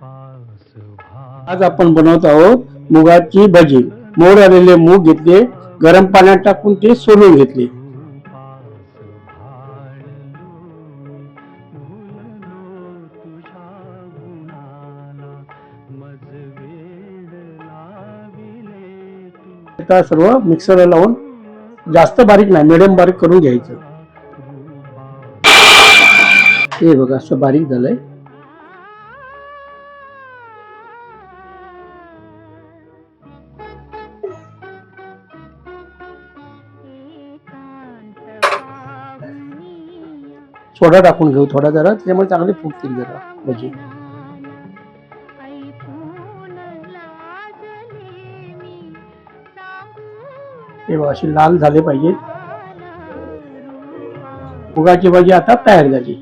आज आपण बनवत आहोत मुगाची भजी। मोड आलेले मूग घेतले, गरम पाण्यात टाकून ते सोलून घेतले। आता सर्व मिक्सरला लावून जास्त बारीक नाही, मिडियम बारीक करून घ्यायचं। हे बघा असं बारीक झालंय। सोडा टाकून घेऊ थोडा जरा, त्यामुळे चांगले फुगतील जरा भजी। हे बघा अशी लाल झाले पाहिजे। मुगाची भजी आता तयार झाली।